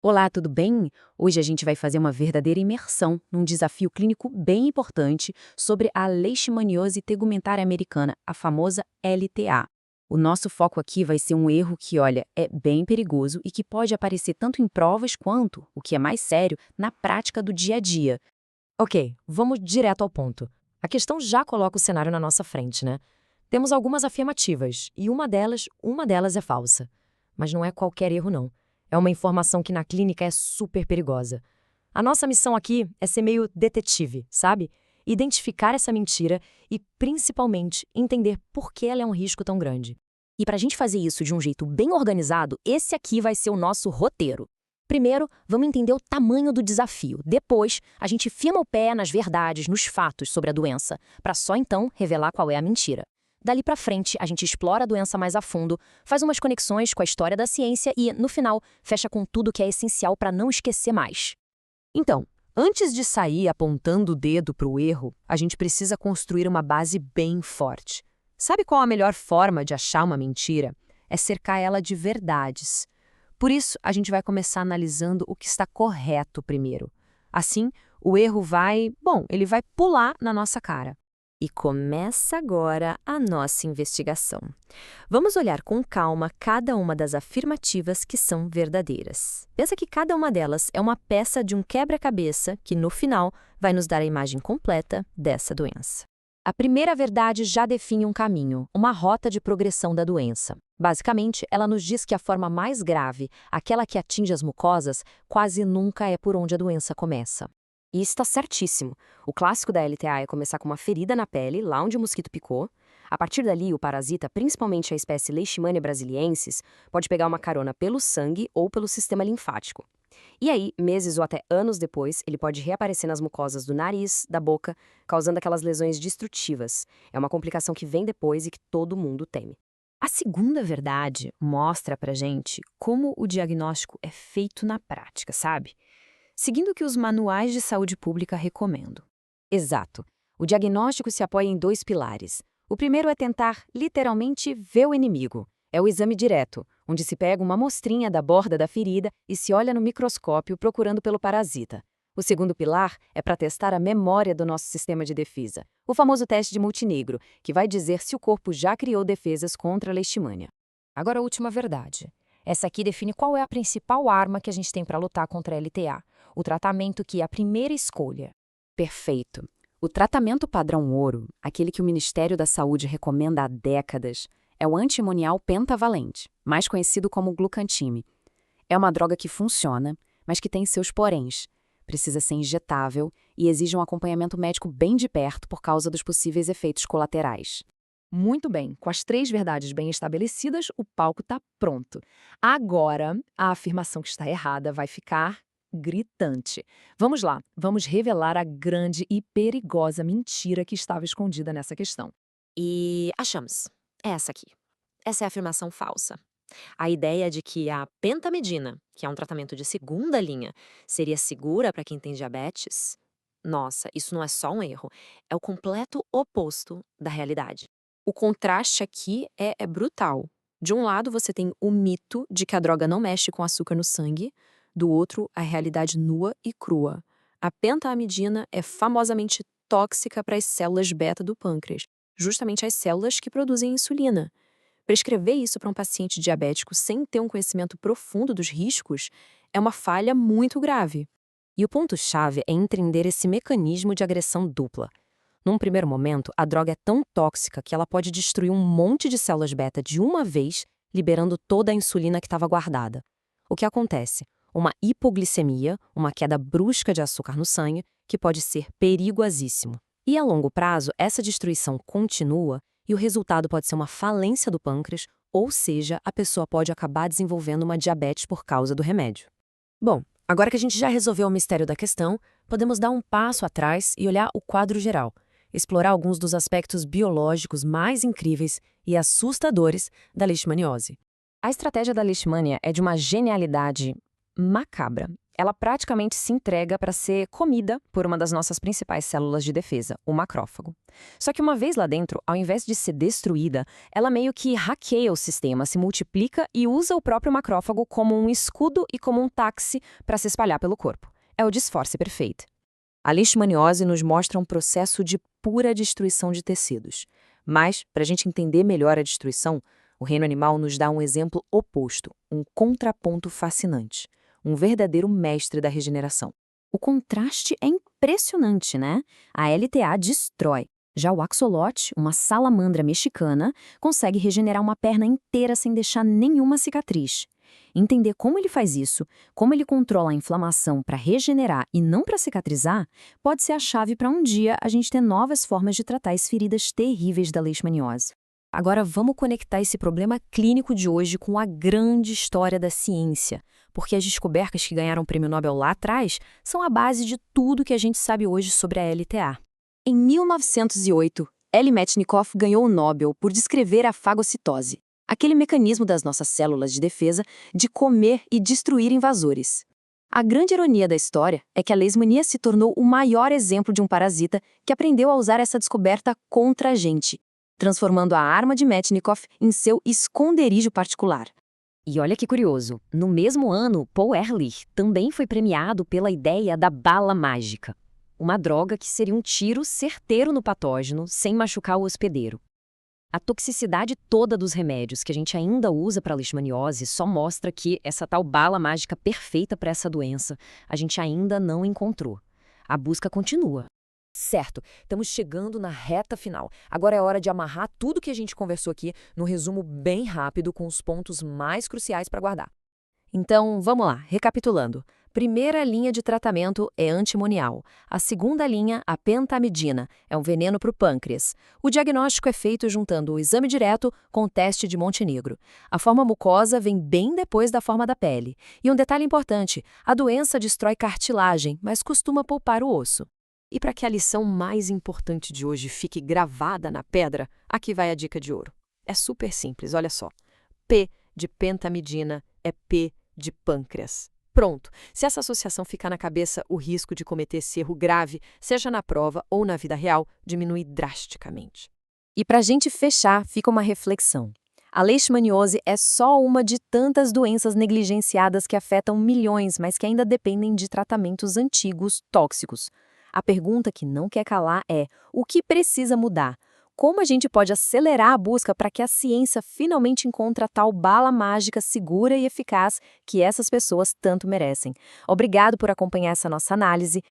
Olá, tudo bem? Hoje a gente vai fazer uma verdadeira imersão num desafio clínico bem importante sobre a leishmaniose tegumentária americana, a famosa LTA. O nosso foco aqui vai ser um erro que, olha, é bem perigoso e que pode aparecer tanto em provas quanto, o que é mais sério, na prática do dia a dia. Ok, vamos direto ao ponto. A questão já coloca o cenário na nossa frente, né? Temos algumas afirmativas, e uma delas é falsa. Mas não é qualquer erro, não. É uma informação que na clínica é super perigosa. A nossa missão aqui é ser meio detetive, sabe? Identificar essa mentira e, principalmente, entender por que ela é um risco tão grande. E para a gente fazer isso de um jeito bem organizado, esse aqui vai ser o nosso roteiro. Primeiro, vamos entender o tamanho do desafio. Depois, a gente firma o pé nas verdades, nos fatos sobre a doença, para só então revelar qual é a mentira. Dali para frente, a gente explora a doença mais a fundo, faz umas conexões com a história da ciência e, no final, fecha com tudo que é essencial para não esquecer mais. Então, antes de sair apontando o dedo para o erro, a gente precisa construir uma base bem forte. Sabe qual a melhor forma de achar uma mentira? É cercar ela de verdades. Por isso, a gente vai começar analisando o que está correto primeiro. Assim, o erro ele vai pular na nossa cara. E começa agora a nossa investigação. Vamos olhar com calma cada uma das afirmativas que são verdadeiras. Pensa que cada uma delas é uma peça de um quebra-cabeça que, no final, vai nos dar a imagem completa dessa doença. A primeira verdade já define um caminho, uma rota de progressão da doença. Basicamente, ela nos diz que a forma mais grave, aquela que atinge as mucosas, quase nunca é por onde a doença começa. E isso está certíssimo. O clássico da LTA é começar com uma ferida na pele, lá onde o mosquito picou. A partir dali, o parasita, principalmente a espécie Leishmania brasiliensis, pode pegar uma carona pelo sangue ou pelo sistema linfático. E aí, meses ou até anos depois, ele pode reaparecer nas mucosas do nariz, da boca, causando aquelas lesões destrutivas. É uma complicação que vem depois e que todo mundo teme. A segunda verdade mostra pra gente como o diagnóstico é feito na prática, sabe? Seguindo o que os manuais de saúde pública recomendam. Exato. O diagnóstico se apoia em dois pilares. O primeiro é tentar, literalmente, ver o inimigo. É o exame direto, onde se pega uma amostrinha da borda da ferida e se olha no microscópio procurando pelo parasita. O segundo pilar é para testar a memória do nosso sistema de defesa, o famoso teste de multinegro, que vai dizer se o corpo já criou defesas contra a leishmania. Agora a última verdade. Essa aqui define qual é a principal arma que a gente tem para lutar contra a LTA, o tratamento que é a primeira escolha. Perfeito. O tratamento padrão ouro, aquele que o Ministério da Saúde recomenda há décadas, é o anti-imunial pentavalente, mais conhecido como glucantime. É uma droga que funciona, mas que tem seus poréns. Precisa ser injetável e exige um acompanhamento médico bem de perto por causa dos possíveis efeitos colaterais. Muito bem, com as três verdades bem estabelecidas, o palco está pronto. Agora, a afirmação que está errada vai ficar gritante. Vamos lá, vamos revelar a grande e perigosa mentira que estava escondida nessa questão. E achamos. É essa aqui. Essa é a afirmação falsa. A ideia de que a pentamidina, que é um tratamento de segunda linha, seria segura para quem tem diabetes? Nossa, isso não é só um erro, é o completo oposto da realidade. O contraste aqui é brutal. De um lado, você tem o mito de que a droga não mexe com açúcar no sangue, do outro, a realidade nua e crua. A pentamidina é famosamente tóxica para as células beta do pâncreas, justamente as células que produzem insulina. Prescrever isso para um paciente diabético sem ter um conhecimento profundo dos riscos é uma falha muito grave. E o ponto-chave é entender esse mecanismo de agressão dupla. Num primeiro momento, a droga é tão tóxica que ela pode destruir um monte de células beta de uma vez, liberando toda a insulina que estava guardada. O que acontece? Uma hipoglicemia, uma queda brusca de açúcar no sangue, que pode ser perigosíssimo. E a longo prazo, essa destruição continua e o resultado pode ser uma falência do pâncreas, ou seja, a pessoa pode acabar desenvolvendo uma diabetes por causa do remédio. Bom, agora que a gente já resolveu o mistério da questão, podemos dar um passo atrás e olhar o quadro geral, explorar alguns dos aspectos biológicos mais incríveis e assustadores da leishmaniose. A estratégia da leishmania é de uma genialidade macabra. Ela praticamente se entrega para ser comida por uma das nossas principais células de defesa, o macrófago. Só que uma vez lá dentro, ao invés de ser destruída, ela meio que hackeia o sistema, se multiplica e usa o próprio macrófago como um escudo e como um táxi para se espalhar pelo corpo. É o disfarce perfeito. A leishmaniose nos mostra um processo de pura destruição de tecidos. Mas, para a gente entender melhor a destruição, o reino animal nos dá um exemplo oposto, um contraponto fascinante. Um verdadeiro mestre da regeneração. O contraste é impressionante, né? A LTA destrói. Já o axolote, uma salamandra mexicana, consegue regenerar uma perna inteira sem deixar nenhuma cicatriz. Entender como ele faz isso, como ele controla a inflamação para regenerar e não para cicatrizar, pode ser a chave para um dia a gente ter novas formas de tratar as feridas terríveis da leishmaniose. Agora vamos conectar esse problema clínico de hoje com a grande história da ciência, porque as descobertas que ganharam o prêmio Nobel lá atrás são a base de tudo que a gente sabe hoje sobre a LTA. Em 1908, L. Metchnikoff ganhou o Nobel por descrever a fagocitose, aquele mecanismo das nossas células de defesa de comer e destruir invasores. A grande ironia da história é que a leishmania se tornou o maior exemplo de um parasita que aprendeu a usar essa descoberta contra a gente, transformando a arma de Metchnikoff em seu esconderijo particular. E olha que curioso, no mesmo ano, Paul Ehrlich também foi premiado pela ideia da bala mágica, uma droga que seria um tiro certeiro no patógeno sem machucar o hospedeiro. A toxicidade toda dos remédios que a gente ainda usa para a leishmaniose só mostra que essa tal bala mágica perfeita para essa doença a gente ainda não encontrou. A busca continua. Certo, estamos chegando na reta final. Agora é hora de amarrar tudo que a gente conversou aqui num resumo bem rápido com os pontos mais cruciais para guardar. Então, vamos lá, recapitulando. Primeira linha de tratamento é antimonial. A segunda linha, a pentamidina, é um veneno para o pâncreas. O diagnóstico é feito juntando o exame direto com o teste de Montenegro. A forma mucosa vem bem depois da forma da pele. E um detalhe importante, a doença destrói cartilagem, mas costuma poupar o osso. E para que a lição mais importante de hoje fique gravada na pedra, aqui vai a dica de ouro. É super simples, olha só. P de pentamidina é P de pâncreas. Pronto, se essa associação ficar na cabeça, o risco de cometer esse erro grave, seja na prova ou na vida real, diminui drasticamente. E para a gente fechar, fica uma reflexão. A leishmaniose é só uma de tantas doenças negligenciadas que afetam milhões, mas que ainda dependem de tratamentos antigos, tóxicos. A pergunta que não quer calar é: o que precisa mudar? Como a gente pode acelerar a busca para que a ciência finalmente encontre a tal bala mágica segura e eficaz que essas pessoas tanto merecem? Obrigado por acompanhar essa nossa análise.